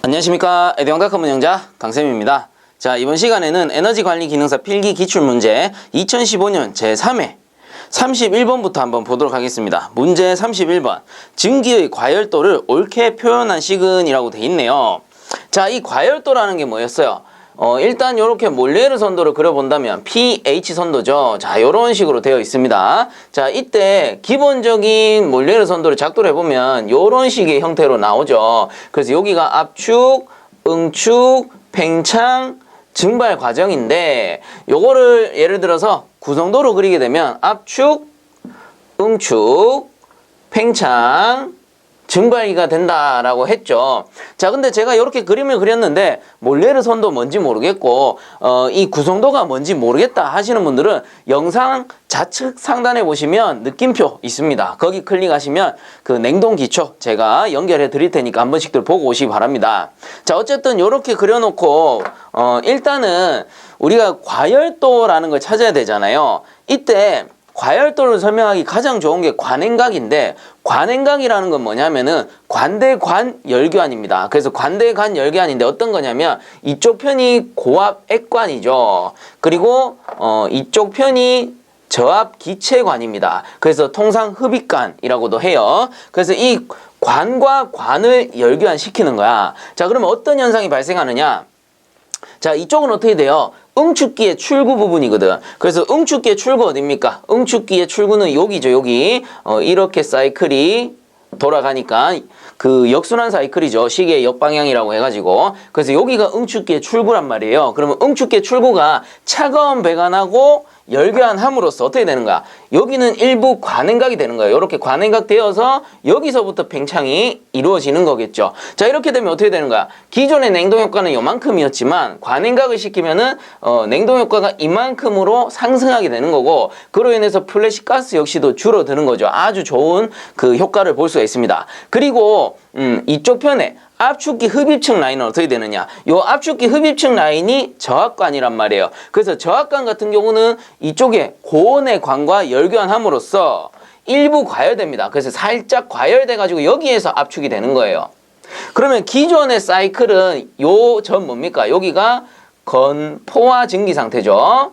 안녕하십니까. 에듀왕닷컴 운영자 강쌤입니다. 자, 이번 시간에는 에너지관리 기능사 필기 기출문제 2015년 제3회 31번부터 한번 보도록 하겠습니다. 문제 31번. 증기의 과열도를 옳게 표현한 식은이라고 돼 있네요. 자, 이 과열도라는 게 뭐였어요? 일단 이렇게 몰레르 선도를 그려본다면 pH 선도죠. 자, 요런 식으로 되어 있습니다. 자, 이때 기본적인 몰레르 선도를 작도를 해보면 요런 식의 형태로 나오죠. 그래서 여기가 압축, 응축, 팽창, 증발 과정인데 요거를 예를 들어서 구성도로 그리게 되면 압축, 응축, 팽창, 증발기가 된다라고 했죠. 자, 근데 제가 이렇게 그림을 그렸는데 몰레르 선도 뭔지 모르겠고 이 구성도가 뭔지 모르겠다 하시는 분들은 영상 좌측 상단에 보시면 느낌표 있습니다. 거기 클릭하시면 그 냉동 기초 제가 연결해 드릴 테니까 한 번씩들 보고 오시기 바랍니다. 자, 어쨌든 이렇게 그려놓고 일단은 우리가 과열도라는 걸 찾아야 되잖아요. 이때 과열도를 설명하기 가장 좋은 게 관행각인데, 관행각이라는 건 뭐냐면은 관대관열교환입니다. 그래서 관대관열교환인데 어떤 거냐면 이쪽 편이 고압액관이죠. 그리고 이쪽 편이 저압기체관입니다. 그래서 통상 흡입관이라고도 해요. 그래서 이 관과 관을 열교환시키는 거야. 자, 그러면 어떤 현상이 발생하느냐? 자, 이쪽은 어떻게 돼요? 응축기의 출구 부분이거든. 그래서 응축기의 출구 어딥니까? 응축기의 출구는 여기죠, 여기. 이렇게 사이클이 돌아가니까 그 역순환 사이클이죠. 시계의 역방향이라고 해가지고. 그래서 여기가 응축기의 출구란 말이에요. 그러면 응축기의 출구가 차가운 배관하고 열교환함으로써 어떻게 되는 거야? 여기는 일부 관행각이 되는 거예요. 이렇게 관행각 되어서 여기서부터 팽창이 이루어지는 거겠죠. 자, 이렇게 되면 어떻게 되는 거야? 기존의 냉동 효과는 요만큼이었지만 관행각을 시키면은 냉동 효과가 이만큼으로 상승하게 되는 거고, 그로 인해서 플래시 가스 역시도 줄어드는 거죠. 아주 좋은 그 효과를 볼 수가 있습니다. 그리고 이쪽 편에 압축기 흡입층 라인은 어떻게 되느냐? 요 압축기 흡입층 라인이 저압관이란 말이에요. 그래서 저압관 같은 경우는 이쪽에 고온의 관과 열교환함으로써 일부 과열됩니다. 그래서 살짝 과열돼가지고 여기에서 압축이 되는 거예요. 그러면 기존의 사이클은 요 점 뭡니까? 여기가 건포화 증기 상태죠.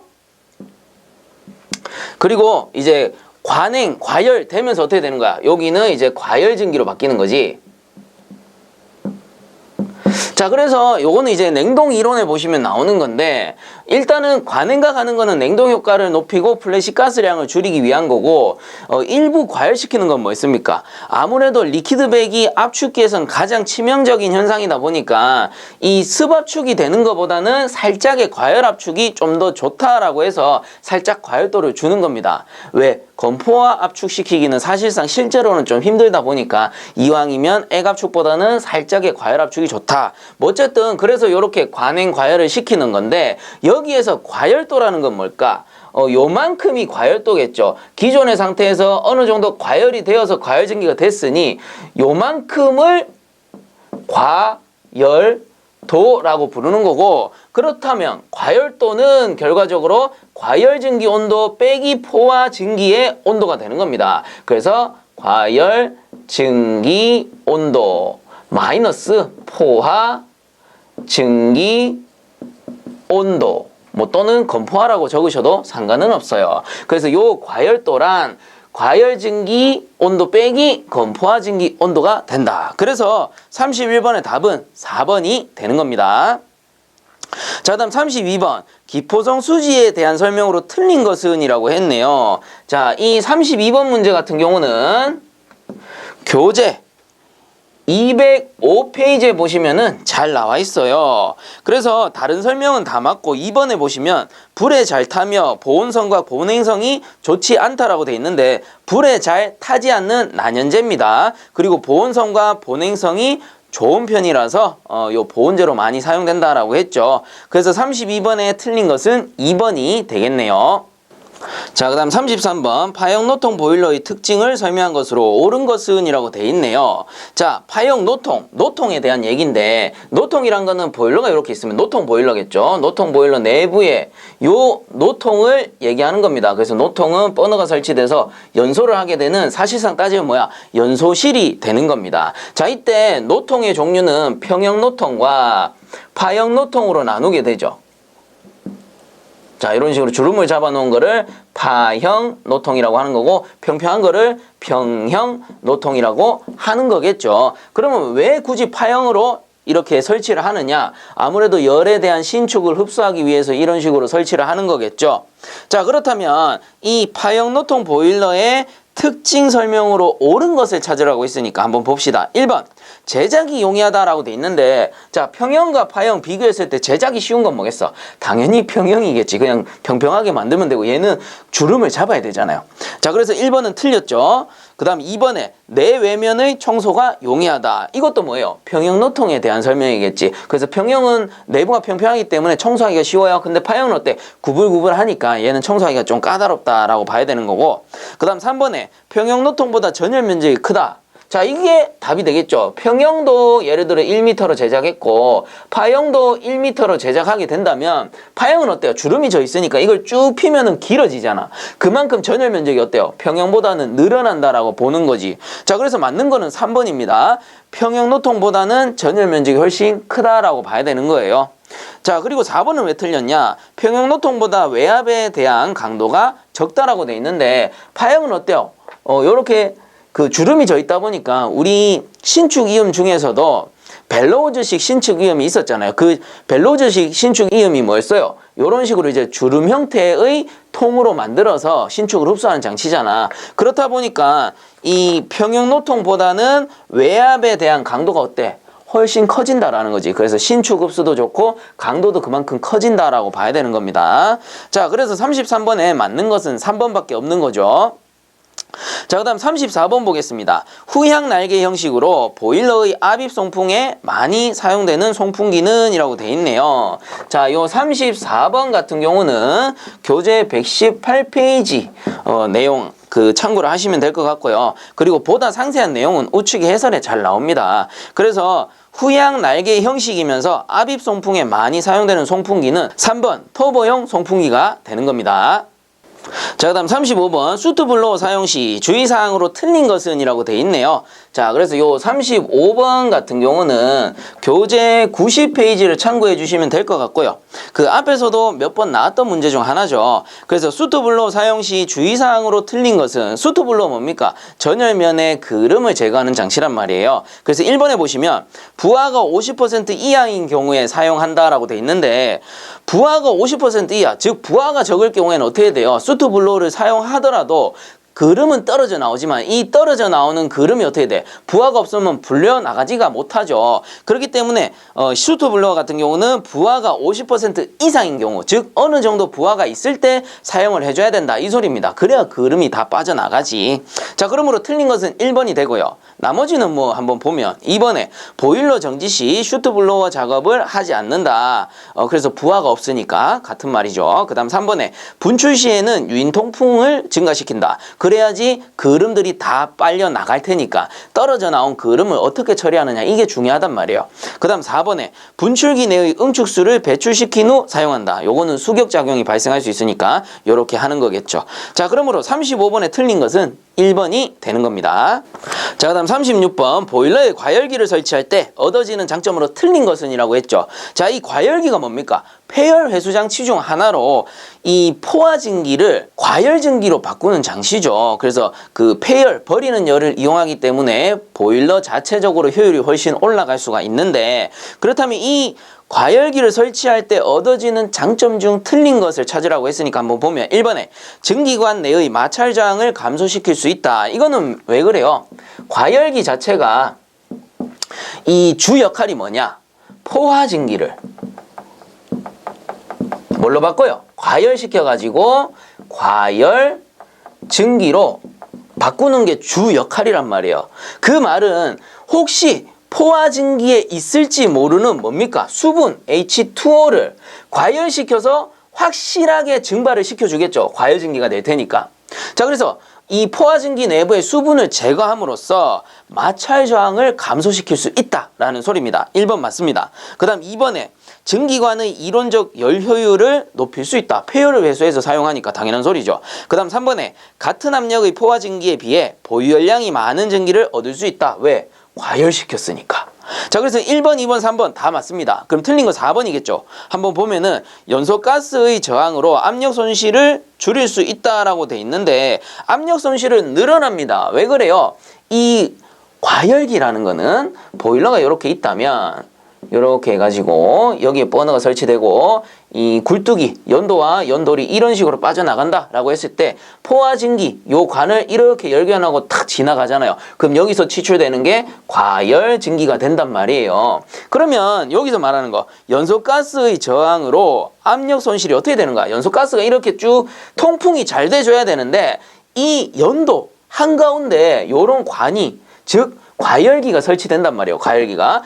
그리고 이제 관행, 과열되면서 어떻게 되는 거야? 여기는 이제 과열 증기로 바뀌는 거지. 자, 그래서 요거는 이제 냉동 이론에 보시면 나오는 건데, 일단은 관행각 하는 거는 냉동 효과를 높이고 플래시 가스량을 줄이기 위한 거고, 일부 과열시키는 건 뭐 있습니까? 아무래도 리퀴드백이 압축기에선 가장 치명적인 현상이다 보니까 이 습압축이 되는 것보다는 살짝의 과열 압축이 좀 더 좋다라고 해서 살짝 과열도를 주는 겁니다. 왜? 건포화 압축시키기는 사실상 실제로는 좀 힘들다 보니까 이왕이면 액압축보다는 살짝의 과열 압축이 좋다. 뭐 어쨌든 그래서 이렇게 관행 과열을 시키는 건데, 여기에서 과열도라는 건 뭘까? 요만큼이 과열도겠죠. 기존의 상태에서 어느 정도 과열이 되어서 과열 증기가 됐으니 요만큼을 과열도라고 부르는 거고, 그렇다면 과열도는 결과적으로 과열 증기 온도 빼기 포화 증기의 온도가 되는 겁니다. 그래서 과열 증기 온도 마이너스 포화 증기 온도, 뭐 또는 건포화라고 적으셔도 상관은 없어요. 그래서 요 과열도란 과열 증기 온도 빼기 건포화 증기 온도가 된다. 그래서 31번의 답은 4번이 되는 겁니다. 자, 다음 32번. 기포성 수지에 대한 설명으로 틀린 것은 이라고 했네요. 자, 이 32번 문제 같은 경우는 교재 205페이지에 보시면은 잘 나와 있어요. 그래서 다른 설명은 다 맞고 2번에 보시면 불에 잘 타며 보온성과 보냉성이 좋지 않다라고 돼 있는데, 불에 잘 타지 않는 난연제입니다. 그리고 보온성과 보냉성이 좋은 편이라서 요 보온제로 많이 사용된다라고 했죠. 그래서 32번에 틀린 것은 2번이 되겠네요. 자, 그 다음 33번 파형 노통 보일러의 특징을 설명한 것으로 옳은 것은 이라고 돼 있네요. 자, 파형 노통에 대한 얘기인데, 노통이란 거는 보일러가 이렇게 있으면 노통 보일러겠죠. 노통 보일러 내부에 요 노통을 얘기하는 겁니다. 그래서 노통은 버너가 설치돼서 연소를 하게 되는, 사실상 따지면 뭐야, 연소실이 되는 겁니다. 자, 이때 노통의 종류는 평형 노통과 파형 노통으로 나누게 되죠. 자, 이런 식으로 주름을 잡아 놓은 거를 파형 노통이라고 하는 거고, 평평한 거를 평형 노통이라고 하는 거겠죠. 그러면 왜 굳이 파형으로 이렇게 설치를 하느냐? 아무래도 열에 대한 신축을 흡수하기 위해서 이런 식으로 설치를 하는 거겠죠. 자, 그렇다면 이 파형 노통 보일러의 특징 설명으로 옳은 것을 찾으라고 했으니까 한번 봅시다. 1번 제작이 용이하다라고 돼 있는데, 자, 평형과 파형 비교했을 때 제작이 쉬운 건 뭐겠어? 당연히 평형이겠지. 그냥 평평하게 만들면 되고, 얘는 주름을 잡아야 되잖아요. 자, 그래서 1번은 틀렸죠. 그 다음 2번에 내외면의 청소가 용이하다. 이것도 뭐예요? 평형 노통에 대한 설명이겠지. 그래서 평형은 내부가 평평하기 때문에 청소하기가 쉬워요. 근데 파형은 어때? 구불구불하니까 얘는 청소하기가 좀 까다롭다라고 봐야 되는 거고, 그 다음 3번에 평형 노통보다 전열 면적이 크다. 자, 이게 답이 되겠죠. 평형도 예를 들어 1m로 제작했고 파형도 1m로 제작하게 된다면, 파형은 어때요? 주름이 져 있으니까 이걸 쭉 피면은 길어지잖아. 그만큼 전열 면적이 어때요? 평형보다는 늘어난다라고 보는 거지. 자, 그래서 맞는 거는 3번입니다. 평형 노통보다는 전열 면적이 훨씬 크다라고 봐야 되는 거예요. 자, 그리고 4번은 왜 틀렸냐? 평형 노통보다 외압에 대한 강도가 적다라고 돼 있는데, 파형은 어때요? 요렇게 그 주름이 져 있다 보니까 우리 신축 이음 중에서도 벨로우즈식 신축 이음이 있었잖아요. 그 벨로우즈식 신축 이음이 뭐였어요? 이런 식으로 이제 주름 형태의 통으로 만들어서 신축을 흡수하는 장치잖아. 그렇다 보니까 이 평형 노통보다는 외압에 대한 강도가 어때? 훨씬 커진다라는 거지. 그래서 신축 흡수도 좋고 강도도 그만큼 커진다라고 봐야 되는 겁니다. 자, 그래서 33번에 맞는 것은 3번밖에 없는 거죠. 자, 그 다음 34번 보겠습니다. 후향 날개 형식으로 보일러의 압입 송풍에 많이 사용되는 송풍기는 이라고 돼 있네요. 자, 요 34번 같은 경우는 교재 118페이지 내용 참고를 하시면 될 것 같고요. 그리고 보다 상세한 내용은 우측의 해설에 잘 나옵니다. 그래서 후향 날개 형식이면서 압입 송풍에 많이 사용되는 송풍기는 3번 터보용 송풍기가 되는 겁니다. 자, 그 다음 35번 수트블로어 사용 시 주의사항으로 틀린 것은 이라고 돼 있네요. 자, 그래서 요 35번 같은 경우는 교재 90페이지를 참고해 주시면 될 것 같고요. 그 앞에서도 몇 번 나왔던 문제 중 하나죠. 그래서 수트블로어 사용 시 주의사항으로 틀린 것은, 수트블로어 뭡니까? 전열면의 그름을 제거하는 장치란 말이에요. 그래서 1번에 보시면 부하가 50% 이하인 경우에 사용한다라고 돼 있는데, 부하가 50% 이하, 즉 부하가 적을 경우에는 어떻게 돼요? 수트블로어를 사용하더라도 그름은 떨어져 나오지만 이 떨어져 나오는 그름이 어떻게 돼? 부하가 없으면 불려 나가지가 못하죠. 그렇기 때문에 슈트블로어 같은 경우는 부하가 50% 이상인 경우, 즉 어느 정도 부하가 있을 때 사용을 해줘야 된다, 이 소리입니다. 그래야 그름이 다 빠져나가지. 자, 그러므로 틀린 것은 1번이 되고요. 나머지는 뭐 한번 보면 2번에 보일러 정지 시 슈트블로어 작업을 하지 않는다. 그래서 부하가 없으니까 같은 말이죠. 그 다음 3번에 분출 시에는 유인 통풍을 증가시킨다. 그래야지 그름들이 다 빨려 나갈 테니까 떨어져 나온 그름을 어떻게 처리하느냐, 이게 중요하단 말이에요. 그 다음 4번에 분출기 내의 응축수를 배출시킨 후 사용한다. 요거는 수격작용이 발생할 수 있으니까 요렇게 하는 거겠죠. 자, 그러므로 35번에 틀린 것은 1번이 되는 겁니다. 자, 그 다음 36번 보일러에 과열기를 설치할 때 얻어지는 장점으로 틀린 것은 이라고 했죠. 자, 이 과열기가 뭡니까? 폐열 회수 장치 중 하나로 이 포화 증기를 과열 증기로 바꾸는 장치죠. 그래서 그 폐열, 버리는 열을 이용하기 때문에 보일러 자체적으로 효율이 훨씬 올라갈 수가 있는데, 그렇다면 이 과열기를 설치할 때 얻어지는 장점 중 틀린 것을 찾으라고 했으니까 한번 보면 1번에 증기관 내의 마찰 저항을 감소시킬 수 있다. 이거는 왜 그래요? 과열기 자체가 이 주 역할이 뭐냐? 포화 증기를 뭘로 바꿔요? 과열시켜가지고 과열 증기로 바꾸는 게 주 역할이란 말이에요. 그 말은 혹시 포화 증기에 있을지 모르는 뭡니까? 수분 H2O를 과열시켜서 확실하게 증발을 시켜주겠죠. 과열증기가 될 테니까. 자, 그래서 이 포화증기 내부의 수분을 제거함으로써 마찰 저항을 감소시킬 수 있다라는 소리입니다. 1번 맞습니다. 그 다음 2번에 증기관의 이론적 열 효율을 높일 수 있다. 폐열을 회수해서 사용하니까 당연한 소리죠. 그 다음 3번에 같은 압력의 포화증기에 비해 보유열량이 많은 증기를 얻을 수 있다. 왜? 과열시켰으니까. 자, 그래서 1번, 2번, 3번 다 맞습니다. 그럼 틀린 거 4번이겠죠. 한번 보면은 연소가스의 저항으로 압력 손실을 줄일 수 있다라고 돼 있는데 압력 손실은 늘어납니다. 왜 그래요? 이 과열기라는 거는 보일러가 이렇게 있다면 이렇게 해가지고 여기에 버너가 설치되고 이 굴뚝이 연도와 연돌이 이런 식으로 빠져나간다라고 했을 때 포화증기 요 관을 이렇게 열견하고 탁 지나가잖아요. 그럼 여기서 추출되는 게 과열증기가 된단 말이에요. 그러면 여기서 말하는 거 연소가스의 저항으로 압력 손실이 어떻게 되는가? 연소가스가 이렇게 쭉 통풍이 잘 돼줘야 되는데 이 연도 한가운데 요런 관이 즉 과열기가 설치된단 말이에요. 과열기가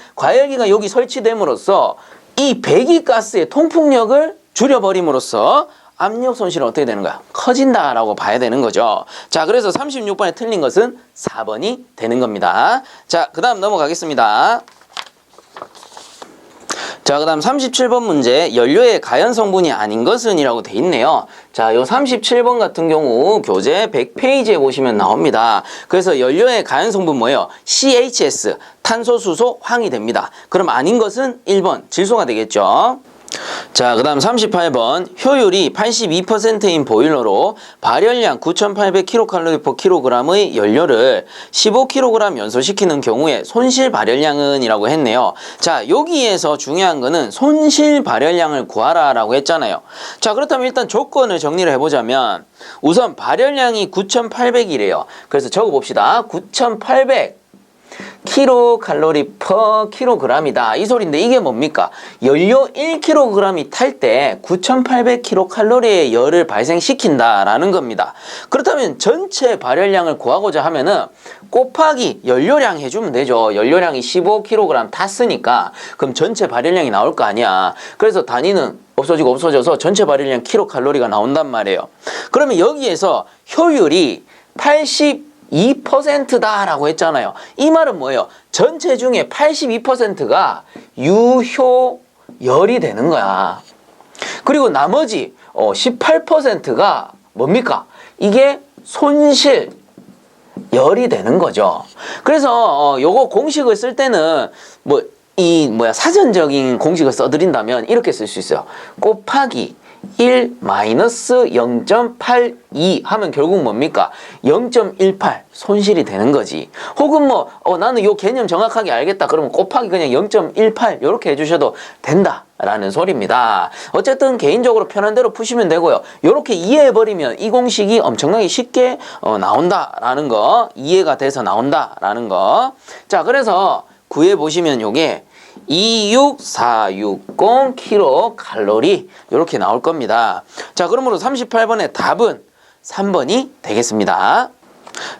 여기 설치됨으로써 이 배기가스의 통풍력을 줄여버림으로써 압력 손실은 어떻게 되는 거야? 커진다라고 봐야 되는 거죠. 자, 그래서 36번에 틀린 것은 4번이 되는 겁니다. 자, 그 다음 넘어가겠습니다. 자, 그 다음 37번 문제 연료의 가연 성분이 아닌 것은 이라고 돼 있네요. 자, 요 37번 같은 경우 교재 100페이지에 보시면 나옵니다. 그래서 연료의 가연 성분 뭐예요? CHS, 탄소, 수소, 황이 됩니다. 그럼 아닌 것은 1번, 질소가 되겠죠. 자, 그 다음 38번 효율이 82%인 보일러로 발열량 9,800kcal/kg의 연료를 15kg 연소시키는 경우에 손실 발열량은 이라고 했네요. 자, 여기에서 중요한 거는 손실 발열량을 구하라 라고 했잖아요. 자, 그렇다면 일단 조건을 정리를 해보자면 우선 발열량이 9,800이래요. 그래서 적어봅시다. 9,800 kcal/kg이다. 이 소리인데 이게 뭡니까? 연료 1kg이 탈 때 9,800kcal의 열을 발생시킨다라는 겁니다. 그렇다면 전체 발열량을 구하고자 하면은 곱하기 연료량 해주면 되죠. 연료량이 15kg 탔으니까 그럼 전체 발열량이 나올 거 아니야. 그래서 단위는 없어지고 없어져서 전체 발열량 kcal가 나온단 말이에요. 그러면 여기에서 효율이 82%다라고 했잖아요. 이 말은 뭐예요? 전체 중에 82%가 유효열이 되는 거야. 그리고 나머지 18%가 뭡니까? 이게 손실열이 되는 거죠. 그래서 요거 공식을 쓸 때는 사전적인 공식을 써드린다면 이렇게 쓸 수 있어요. 곱하기 1 마이너스 0.82 하면 결국 뭡니까? 0.18 손실이 되는 거지. 혹은 나는 요 개념 정확하게 알겠다. 그러면 곱하기 그냥 0.18 이렇게 해주셔도 된다라는 소리입니다. 어쨌든 개인적으로 편한 대로 푸시면 되고요. 이렇게 이해해버리면 이 공식이 엄청나게 쉽게 나온다라는 거, 이해가 돼서 나온다라는 거. 자, 그래서 구해보시면 요게 26460 kcal 이렇게 나올 겁니다. 자, 그러므로 38번의 답은 3번이 되겠습니다.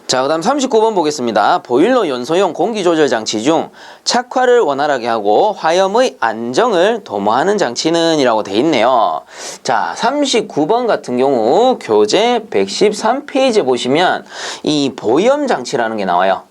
자, 그 다음 39번 보겠습니다. 보일러 연소용 공기조절 장치 중 착화를 원활하게 하고 화염의 안정을 도모하는 장치는 이라고 돼 있네요. 자, 39번 같은 경우 교재 113페이지에 보시면 이 보염 장치라는 게 나와요.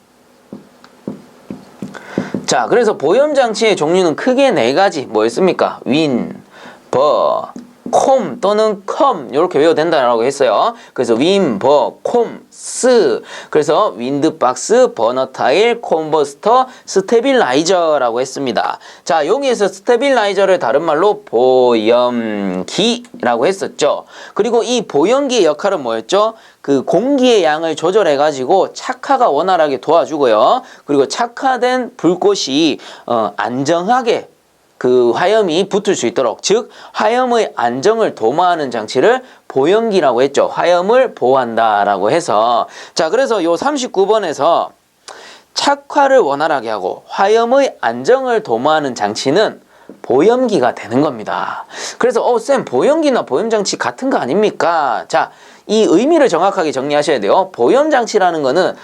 자, 그래서 보염장치의 종류는 크게 4가지 뭐였습니까? 윈, 버, 콤 또는 컴 이렇게 외워도 된다라고 했어요. 그래서 윈, 버, 콤, 스. 그래서 윈드박스, 버너타일, 콤버스터, 스테빌라이저라고 했습니다. 자, 여기에서 스테빌라이저를 다른 말로 보염기라고 했었죠. 그리고 이 보염기의 역할은 뭐였죠? 그 공기의 양을 조절해가지고 착화가 원활하게 도와주고요. 그리고 착화된 불꽃이 안정하게 그 화염이 붙을 수 있도록, 즉 화염의 안정을 도모하는 장치를 보염기라고 했죠. 화염을 보호한다라고 해서. 자, 그래서 요 39번에서 착화를 원활하게 하고 화염의 안정을 도모하는 장치는 보염기가 되는 겁니다. 그래서 쌤 보염기나 보염장치 같은 거 아닙니까? 자, 이 의미를 정확하게 정리하셔야 돼요. 보염장치라는 거는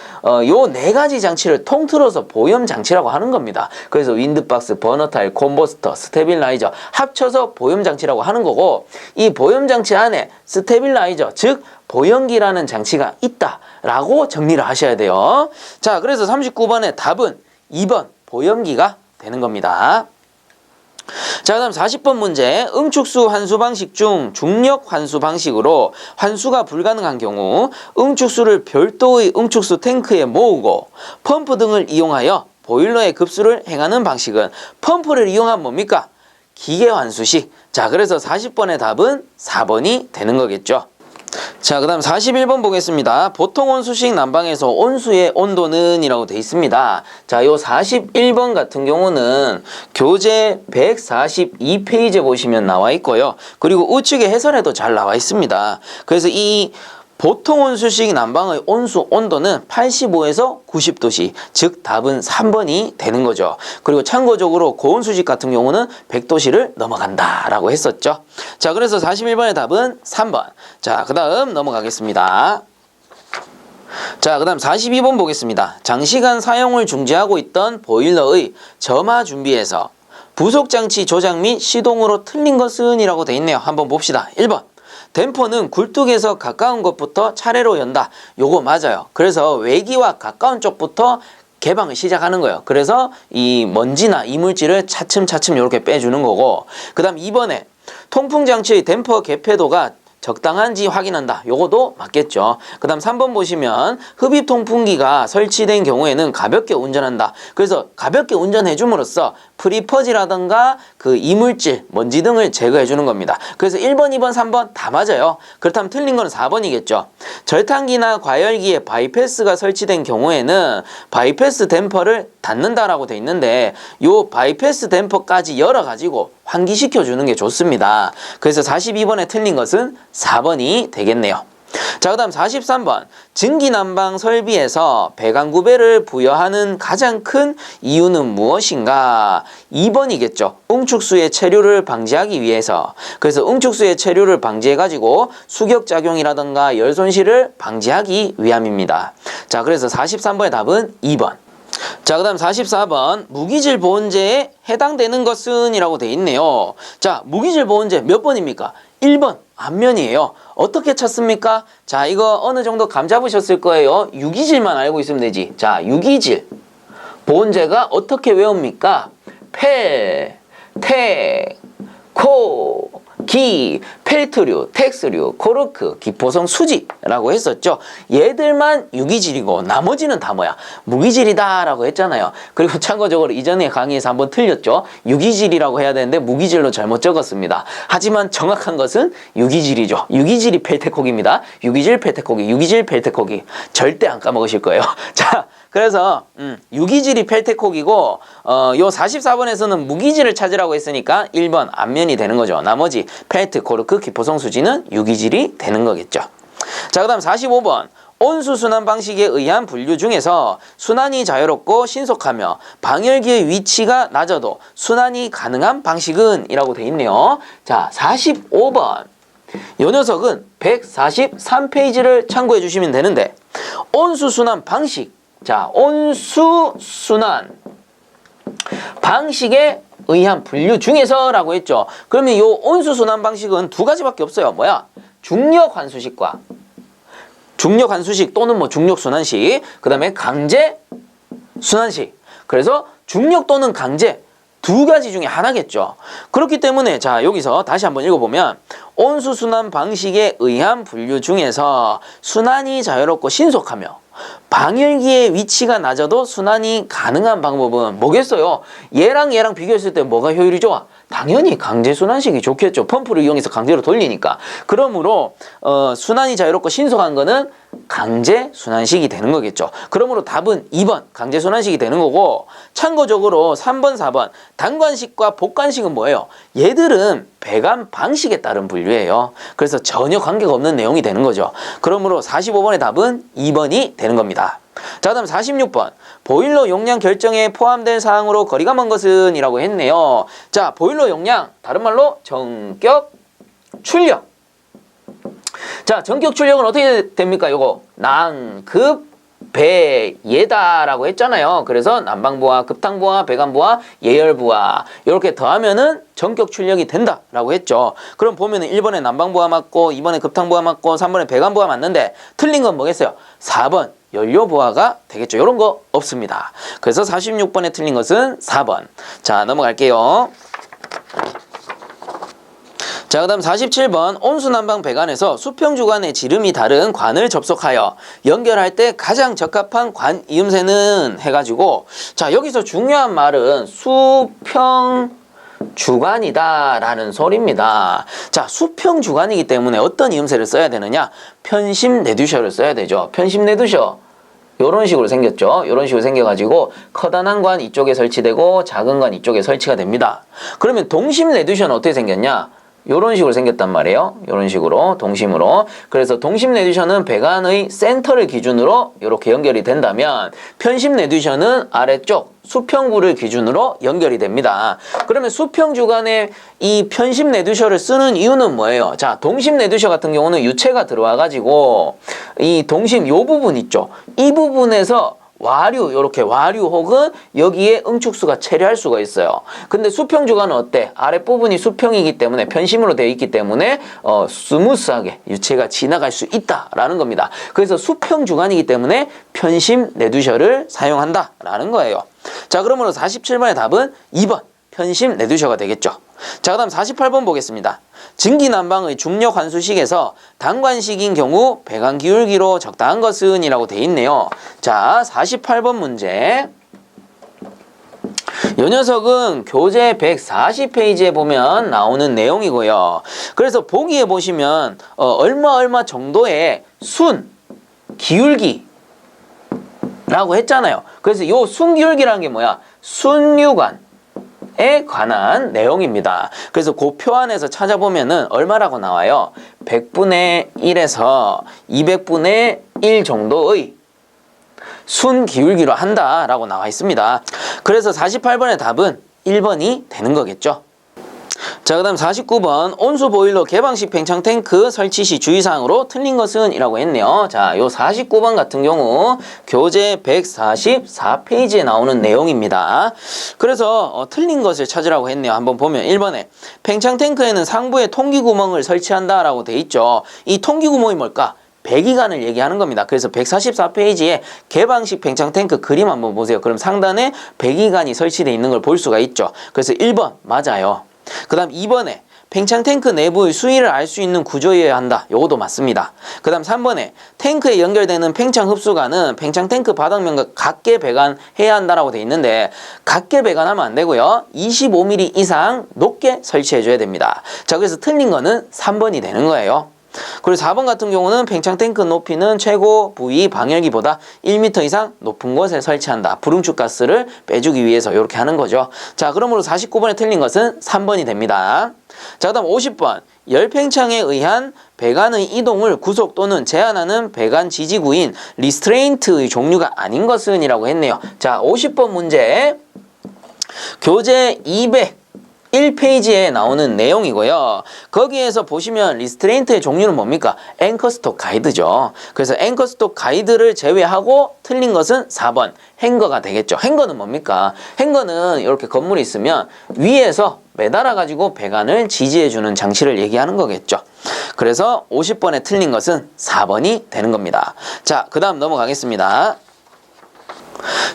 요 네 가지 장치를 통틀어서 보염장치라고 하는 겁니다. 그래서 윈드박스, 버너타일, 콤버스터, 스테빌라이저 합쳐서 보염장치라고 하는 거고, 이 보염장치 안에 스테빌라이저, 즉 보염기라는 장치가 있다라고 정리를 하셔야 돼요. 자, 그래서 39번의 답은 2번 보염기가 되는 겁니다. 자, 그다음 40번 문제. 응축수 환수 방식 중 중력 환수 방식으로 환수가 불가능한 경우 응축수를 별도의 응축수 탱크에 모으고 펌프 등을 이용하여 보일러의 급수를 행하는 방식은 펌프를 이용한 뭡니까? 기계 환수식. 자, 그래서 40번의 답은 4번이 되는 거겠죠. 자, 그 다음 41번 보겠습니다. 보통 온수식 난방에서 온수의 온도는 이라고 되어 있습니다. 자, 요 41번 같은 경우는 교재 142페이지에 보시면 나와 있고요. 그리고 우측에 해설에도 잘 나와 있습니다. 그래서 이 보통 온수식 난방의 온수 온도는 85에서 90도씨, 즉 답은 3번이 되는 거죠. 그리고 참고적으로 고온수식 같은 경우는 100도씨를 넘어간다라고 했었죠. 자, 그래서 41번의 답은 3번. 자, 그 다음 넘어가겠습니다. 자, 그 다음 42번 보겠습니다. 장시간 사용을 중지하고 있던 보일러의 점화 준비에서 부속장치 조작 및 시동으로 틀린 것은 이라고 돼 있네요. 한번 봅시다. 1번. 댐퍼는 굴뚝에서 가까운 곳부터 차례로 연다. 요거 맞아요. 그래서 외기와 가까운 쪽부터 개방을 시작하는 거예요. 그래서 이 먼지나 이물질을 차츰차츰 이렇게 빼주는 거고, 그 다음 2번에 통풍장치의 댐퍼 개폐도가 적당한지 확인한다. 요거도 맞겠죠. 그 다음 3번 보시면 흡입 통풍기가 설치된 경우에는 가볍게 운전한다. 그래서 가볍게 운전해 줌으로써 프리퍼지라던가 그 이물질, 먼지 등을 제거해 주는 겁니다. 그래서 1번, 2번, 3번 다 맞아요. 그렇다면 틀린 건 4번이겠죠. 절탄기나 과열기에 바이패스가 설치된 경우에는 바이패스 댐퍼를 닫는다라고 돼 있는데, 요 바이패스 댐퍼까지 열어가지고 환기시켜 주는 게 좋습니다. 그래서 42번에 틀린 것은 4번이 되겠네요. 자, 그 다음 43번. 증기난방 설비에서 배관구배를 부여하는 가장 큰 이유는 무엇인가? 2번이겠죠. 응축수의 체류를 방지하기 위해서. 그래서 응축수의 체류를 방지해가지고 수격작용이라던가 열손실을 방지하기 위함입니다. 자, 그래서 43번의 답은 2번. 자, 그 다음 44번. 무기질 보온제에 해당되는 것은 이라고 돼 있네요. 자, 무기질 보온제 몇 번입니까? 1번 앞면이에요. 어떻게 찾습니까? 자, 이거 어느 정도 감 잡으셨을 거예요. 유기질만 알고 있으면 되지. 자, 유기질 보온제가 어떻게 외웁니까? 펠, 텍, 코, 기, 펠트류, 텍스류, 코르크, 기포성 수지라고 했었죠. 얘들만 유기질이고 나머지는 다 뭐야? 무기질이다 라고 했잖아요. 그리고 참고적으로 이전에 강의에서 한번 틀렸죠. 유기질이라고 해야 되는데 무기질로 잘못 적었습니다. 하지만 정확한 것은 유기질이죠. 유기질이 펠테콕입니다. 유기질 펠테콕이, 유기질 펠테콕이. 절대 안 까먹으실 거예요. 자, 그래서 유기질이 펠테콕이고 요 44번에서는 무기질을 찾으라고 했으니까 1번 앞면이 되는 거죠. 나머지 펠트, 코르크, 기포성 수지는 유기질이 되는 거겠죠. 자, 그 다음 45번. 온수순환 방식에 의한 분류 중에서 순환이 자유롭고 신속하며 방열기의 위치가 낮아도 순환이 가능한 방식은 이라고 돼 있네요. 자, 45번. 요 녀석은 143페이지를 참고해 주시면 되는데, 온수순환 방식. 자, 온수순환 방식에 의한 분류 중에서 라고 했죠. 그러면 이 온수순환 방식은 두 가지밖에 없어요. 뭐야? 중력환수식과 중력환수식 또는 뭐 중력순환식, 그 다음에 강제순환식. 그래서 중력 또는 강제 두 가지 중에 하나겠죠. 그렇기 때문에 자, 여기서 다시 한번 읽어보면 온수순환 방식에 의한 분류 중에서 순환이 자유롭고 신속하며 방열기의 위치가 낮아도 순환이 가능한 방법은 뭐겠어요? 얘랑 비교했을 때 뭐가 효율이 좋아? 당연히 강제순환식이 좋겠죠. 펌프를 이용해서 강제로 돌리니까. 그러므로 순환이 자유롭고 신속한 거는 강제순환식이 되는 거겠죠. 그러므로 답은 2번 강제순환식이 되는 거고, 참고적으로 3번, 4번 단관식과 복관식은 뭐예요? 얘들은 배관 방식에 따른 분류예요. 그래서 전혀 관계가 없는 내용이 되는 거죠. 그러므로 45번의 답은 2번이 되는 겁니다. 자, 다음 46번. 보일러 용량 결정에 포함된 사항으로 거리가 먼 것은 이라고 했네요. 자, 보일러 용량, 다른 말로 전격 출력. 자, 전격 출력은 어떻게 됩니까? 요거 난급 배예다라고 했잖아요. 그래서 난방부하, 급탕부하, 배관부하, 예열부하 이렇게 더하면은 전격 출력이 된다라고 했죠. 그럼 보면은 1번에 난방부하 맞고 2번에 급탕부하 맞고 3번에 배관부하 맞는데 틀린 건 뭐겠어요? 4번 연료부하가 되겠죠. 이런 거 없습니다. 그래서 46번에 틀린 것은 4번. 자, 넘어갈게요. 자, 그 다음 47번 온수난방 배관에서 수평주관의 지름이 다른 관을 접속하여 연결할 때 가장 적합한 관 이음새는 해가지고, 자, 여기서 중요한 말은 수평주관이다 라는 소리입니다. 자, 수평주관이기 때문에 어떤 이음새를 써야 되느냐? 편심 레듀셔를 써야 되죠. 편심 레듀셔 요런 식으로 생겼죠. 요런 식으로 생겨가지고 커다란 관 이쪽에 설치되고 작은 관 이쪽에 설치가 됩니다. 그러면 동심 레듀셔는 어떻게 생겼냐? 요런 식으로 생겼단 말이에요. 요런 식으로 동심으로. 그래서 동심 레듀션은 배관의 센터를 기준으로 이렇게 연결이 된다면 편심 레듀션은 아래쪽 수평구를 기준으로 연결이 됩니다. 그러면 수평 주간에 이 편심 레듀셔를 쓰는 이유는 뭐예요? 자, 동심 레듀셔 같은 경우는 유체가 들어와 가지고 이 동심 요 부분 있죠. 이 부분에서 와류, 이렇게 와류 혹은 여기에 응축수가 체류할 수가 있어요. 근데 수평 주간은 어때? 아랫부분이 수평이기 때문에 편심으로 되어 있기 때문에 스무스하게 유체가 지나갈 수 있다라는 겁니다. 그래서 수평 주간이기 때문에 편심 레듀셔를 사용한다라는 거예요. 자, 그러므로 47번의 답은 2번 편심 레듀셔가 되겠죠. 자, 그 다음 48번 보겠습니다. 증기난방의 중력 환수식에서 단관식인 경우 배관 기울기로 적당한 것은 이라고 돼 있네요. 자, 48번 문제. 이 녀석은 교재 140페이지에 보면 나오는 내용이고요. 그래서 보기에 보시면 얼마 정도의 순, 기울기 라고 했잖아요. 그래서 이 순기울기라는 게 뭐야? 순유관 에 관한 내용입니다. 그래서 그 표 안에서 찾아보면은 얼마라고 나와요? 100분의 1에서 200분의 1 정도의 순 기울기로 한다라고 나와 있습니다. 그래서 48번의 답은 1번이 되는 거겠죠. 자, 그 다음 49번 온수 보일러 개방식 팽창 탱크 설치 시 주의사항으로 틀린 것은 이라고 했네요. 자, 요 49번 같은 경우 교재 144페이지에 나오는 내용입니다. 그래서 틀린 것을 찾으라고 했네요. 한번 보면 1번에 팽창 탱크에는 상부에 통기 구멍을 설치한다 라고 돼 있죠. 이 통기 구멍이 뭘까? 배기관을 얘기하는 겁니다. 그래서 144페이지에 개방식 팽창 탱크 그림 한번 보세요. 그럼 상단에 배기관이 설치되어 있는 걸 볼 수가 있죠. 그래서 1번 맞아요. 그 다음 2번에 팽창 탱크 내부의 수위를 알 수 있는 구조여야 한다. 요것도 맞습니다. 그 다음 3번에 탱크에 연결되는 팽창 흡수관은 팽창 탱크 바닥면과 각계 배관해야 한다라고 돼 있는데 각계 배관하면 안 되고요. 25mm 이상 높게 설치해줘야 됩니다. 자, 그래서 틀린 거는 3번이 되는 거예요. 그리고 4번 같은 경우는 팽창 탱크 높이는 최고 부위 방열기보다 1m 이상 높은 곳에 설치한다. 불응축 가스를 빼주기 위해서 이렇게 하는 거죠. 자, 그러므로 49번에 틀린 것은 3번이 됩니다. 자, 그 다음 50번 열팽창에 의한 배관의 이동을 구속 또는 제한하는 배관 지지구인 리스트레인트의 종류가 아닌 것은 이라고 했네요. 자, 50번 문제 교재 201페이지에 나오는 내용이고요. 거기에서 보시면 리스트레인트의 종류는 뭡니까? 앵커스톡 가이드죠. 그래서 앵커스톡 가이드를 제외하고 틀린 것은 4번 행거가 되겠죠. 행거는 뭡니까? 행거는 이렇게 건물이 있으면 위에서 매달아 가지고 배관을 지지해주는 장치를 얘기하는 거겠죠. 그래서 50번에 틀린 것은 4번이 되는 겁니다. 자, 그 다음 넘어가겠습니다.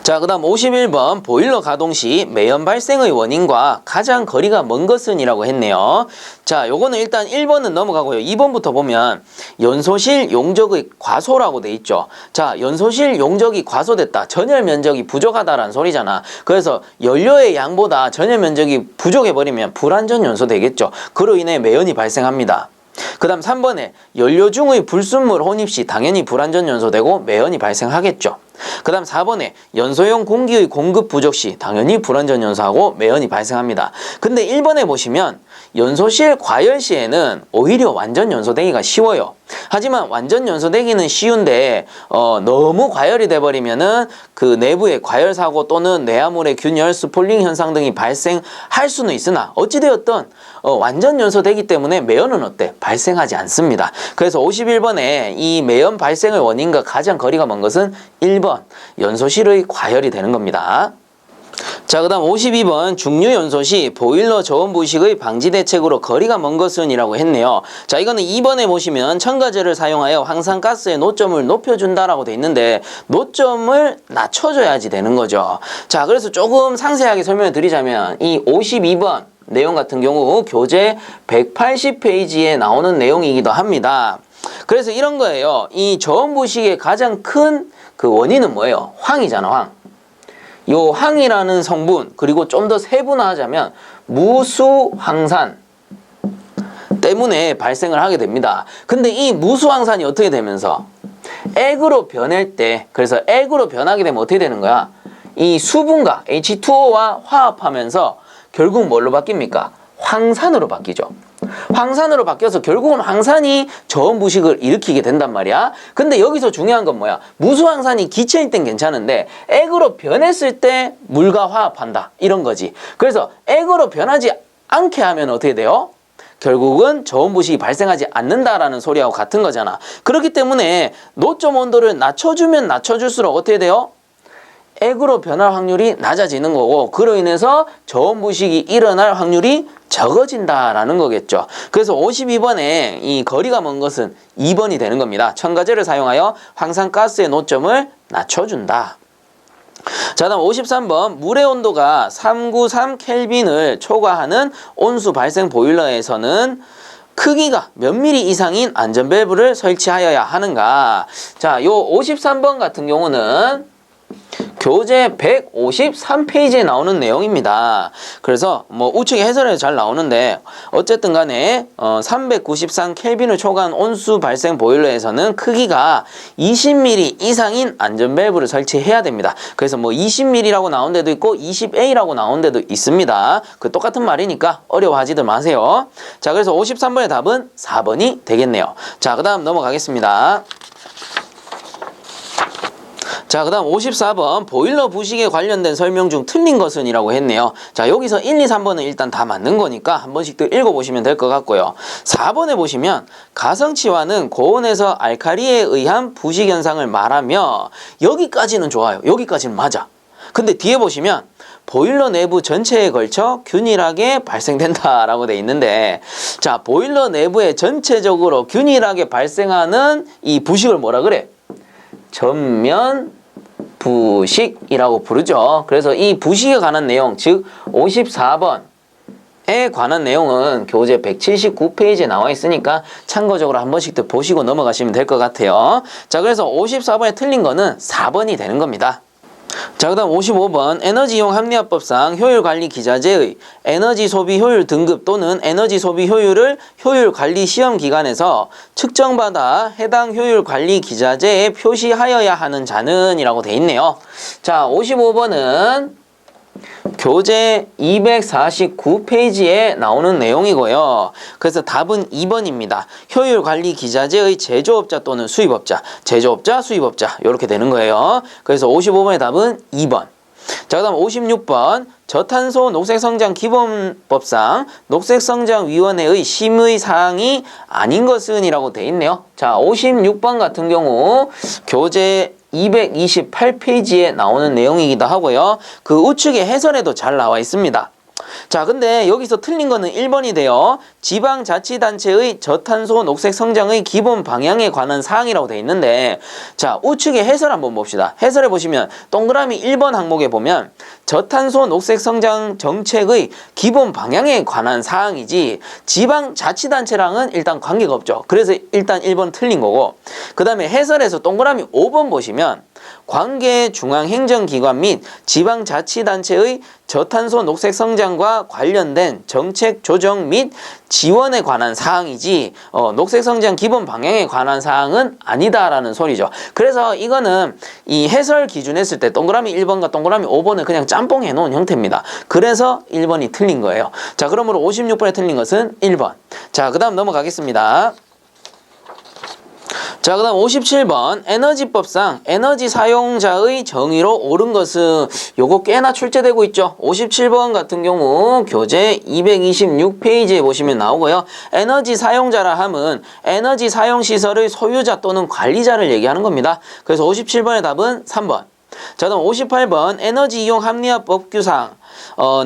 자, 그 다음 51번 보일러 가동 시 매연 발생의 원인과 가장 거리가 먼 것은 이라고 했네요. 자, 요거는 일단 1번은 넘어가고요. 2번부터 보면 연소실 용적의 과소라고 돼 있죠. 자, 연소실 용적이 과소됐다. 전열 면적이 부족하다라는 소리잖아. 그래서 연료의 양보다 전열 면적이 부족해버리면 불완전 연소 되겠죠. 그로 인해 매연이 발생합니다. 그 다음 3번에 연료 중의 불순물 혼입 시 당연히 불완전 연소되고 매연이 발생하겠죠. 그 다음 4번에 연소용 공기의 공급 부족 시 당연히 불완전 연소하고 매연이 발생합니다. 근데 1번에 보시면 연소실 과열 시에는 오히려 완전 연소되기가 쉬워요. 하지만 완전 연소되기는 쉬운데 너무 과열이 돼버리면은 그 내부의 과열 사고 또는 뇌화물의 균열, 스폴링 현상 등이 발생할 수는 있으나 어찌되었든 완전 연소되기 때문에 매연은 어때? 발생하지 않습니다. 그래서 51번에 이 매연 발생의 원인과 가장 거리가 먼 것은 1번 연소실의 과열이 되는 겁니다. 자, 그 다음 52번 중류연소 시 보일러 저온 부식의 방지 대책으로 거리가 먼 것은 이라고 했네요. 자, 이거는 2번에 보시면 첨가제를 사용하여 황산가스의 노점을 높여준다라고 돼 있는데 노점을 낮춰줘야지 되는 거죠. 자, 그래서 조금 상세하게 설명을 드리자면 이 52번 내용 같은 경우 교재 180페이지에 나오는 내용이기도 합니다. 그래서 이런 거예요. 이 저온 부식의 가장 큰 그 원인은 뭐예요? 황이잖아, 황. 요 황이라는 성분, 그리고 좀 더 세분화하자면 무수황산 때문에 발생을 하게 됩니다. 근데 이 무수황산이 어떻게 되면서 액으로 변할 때, 그래서 액으로 변하게 되면 어떻게 되는 거야? 이 수분과 H2O와 화합하면서 결국 뭘로 바뀝니까? 황산으로 바뀌죠. 황산으로 바뀌어서 결국은 황산이 저온 부식을 일으키게 된단 말이야. 근데 여기서 중요한 건 뭐야? 무수황산이 기체일 땐 괜찮은데 액으로 변했을 때 물과 화합한다, 이런 거지. 그래서 액으로 변하지 않게 하면 어떻게 돼요? 결국은 저온 부식이 발생하지 않는다라는 소리하고 같은 거잖아. 그렇기 때문에 노점 온도를 낮춰주면 낮춰줄수록 어떻게 돼요? 액으로 변할 확률이 낮아지는 거고, 그로 인해서 저온 부식이 일어날 확률이 적어진다라는 거겠죠. 그래서 52번에 이 거리가 먼 것은 2번이 되는 겁니다. 첨가제를 사용하여 황산가스의 노점을 낮춰준다. 자, 다음 53번 물의 온도가 393켈빈을 초과하는 온수 발생 보일러에서는 크기가 몇 미리 이상인 안전밸브를 설치하여야 하는가. 자, 요 53번 같은 경우는 교재 153페이지에 나오는 내용입니다. 그래서 뭐 우측에 해설에서 잘 나오는데 어쨌든 간에 393켈빈을 초과한 온수 발생 보일러에서는 크기가 20mm 이상인 안전밸브를 설치해야 됩니다. 그래서 뭐 20mm라고 나온 데도 있고 20A라고 나온 데도 있습니다. 그 똑같은 말이니까 어려워하지들 마세요. 자, 그래서 53번의 답은 4번이 되겠네요. 자, 그 다음 넘어가겠습니다. 자, 그 다음 54번 보일러 부식에 관련된 설명 중 틀린 것은 이라고 했네요. 자, 여기서 1, 2, 3번은 일단 다 맞는 거니까 한 번씩 더 읽어보시면 될 것 같고요. 4번에 보시면 가성치화는 고온에서 알카리에 의한 부식 현상을 말하며, 여기까지는 좋아요. 여기까지는 맞아. 근데 뒤에 보시면 보일러 내부 전체에 걸쳐 균일하게 발생된다라고 돼 있는데, 자, 보일러 내부에 전체적으로 균일하게 발생하는 이 부식을 뭐라 그래? 전면 부식이라고 부르죠. 그래서 이 부식에 관한 내용, 즉 54번에 관한 내용은 교재 179페이지에 나와 있으니까 참고적으로 한 번씩 더 보시고 넘어가시면 될 것 같아요. 자, 그래서 54번에 틀린 거는 4번이 되는 겁니다. 자, 그 다음 55번 에너지이용 합리화법상 효율관리 기자재의 에너지 소비 효율 등급 또는 에너지 소비 효율을 효율관리 시험 기간에서 측정받아 해당 효율관리 기자재에 표시하여야 하는 자는 이라고 돼 있네요. 자, 55번은 교재 249페이지에 나오는 내용이고요. 그래서 답은 2번입니다. 효율관리 기자재의 제조업자 또는 수입업자, 제조업자, 수입업자 이렇게 되는 거예요. 그래서 55번의 답은 2번. 자, 그 다음 56번 저탄소 녹색성장 기본법상 녹색성장위원회의 심의 사항이 아닌 것은 이라고 돼 있네요. 자, 56번 같은 경우 교재 228페이지에 나오는 내용이기도 하고요. 그 우측에 해설에도 잘 나와 있습니다. 자, 근데 여기서 틀린 거는 1번이 돼요. 지방자치단체의 저탄소 녹색 성장의 기본 방향에 관한 사항이라고 돼 있는데, 자, 우측에 해설 한번 봅시다. 해설에 보시면 동그라미 1번 항목에 보면 저탄소 녹색 성장 정책의 기본 방향에 관한 사항이지 지방자치단체랑은 일단 관계가 없죠. 그래서 일단 1번 틀린 거고, 그 다음에 해설에서 동그라미 5번 보시면 관계 중앙행정기관 및 지방자치단체의 저탄소 녹색 성장과 관련된 정책 조정 및 지원에 관한 사항이지 녹색 성장 기본 방향에 관한 사항은 아니다라는 소리죠. 그래서 이거는 이 해설 기준 했을 때 동그라미 1번과 동그라미 5번을 그냥 짬뽕 해놓은 형태입니다. 그래서 1번이 틀린 거예요. 자, 그러므로 56번에 틀린 것은 1번. 자, 그 다음 넘어가겠습니다. 자, 그 다음 57번 에너지법상 에너지 사용자의 정의로 옳은 것은 요거 꽤나 출제되고 있죠. 57번 같은 경우 교재 226페이지에 보시면 나오고요. 에너지 사용자라 함은 에너지 사용시설의 소유자 또는 관리자를 얘기하는 겁니다. 그래서 57번의 답은 3번. 자, 그다음 58번 에너지 이용 합리화법 규상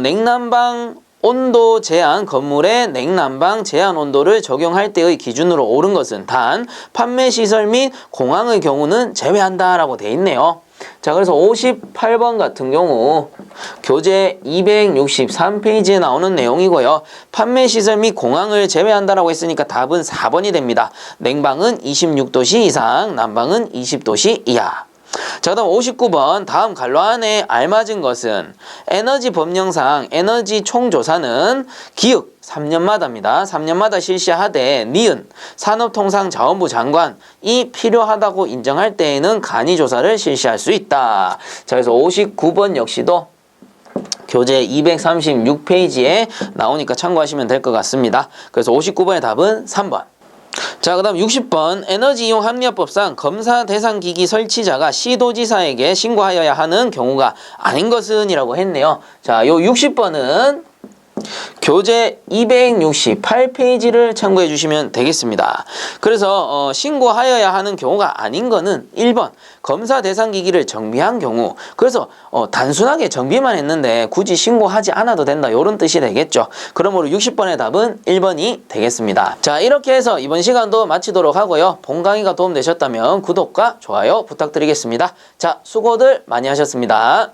냉난방 온도 제한 건물의 냉난방 제한 온도를 적용할 때의 기준으로 옳은 것은 단 판매시설 및 공항의 경우는 제외한다라고 돼 있네요. 자, 그래서 58번 같은 경우 교재 263페이지에 나오는 내용이고요. 판매시설 및 공항을 제외한다라고 했으니까 답은 4번이 됩니다. 냉방은 26도씨 이상, 난방은 20도씨 이하. 자, 그다음 59번 다음 갈로 안에 알맞은 것은 에너지 법령상 에너지 총조사는 기획 3년마다입니다. 3년마다 실시하되 니은 산업통상자원부 장관이 필요하다고 인정할 때에는 간이조사를 실시할 수 있다. 자, 그래서 59번 역시도 교재 236페이지에 나오니까 참고하시면 될 것 같습니다. 그래서 59번의 답은 3번. 자, 그 다음 60번 에너지 이용 합리화법상 검사 대상 기기 설치자가 시도지사에게 신고하여야 하는 경우가 아닌 것은 이라고 했네요. 자, 요 60번은 교재 268페이지를 참고해 주시면 되겠습니다. 그래서 신고하여야 하는 경우가 아닌 거는 1번 검사 대상 기기를 정비한 경우. 그래서 단순하게 정비만 했는데 굳이 신고하지 않아도 된다, 이런 뜻이 되겠죠. 그러므로 60번의 답은 1번이 되겠습니다. 자, 이렇게 해서 이번 시간도 마치도록 하고요. 본 강의가 도움되셨다면 구독과 좋아요 부탁드리겠습니다. 자, 수고들 많이 하셨습니다.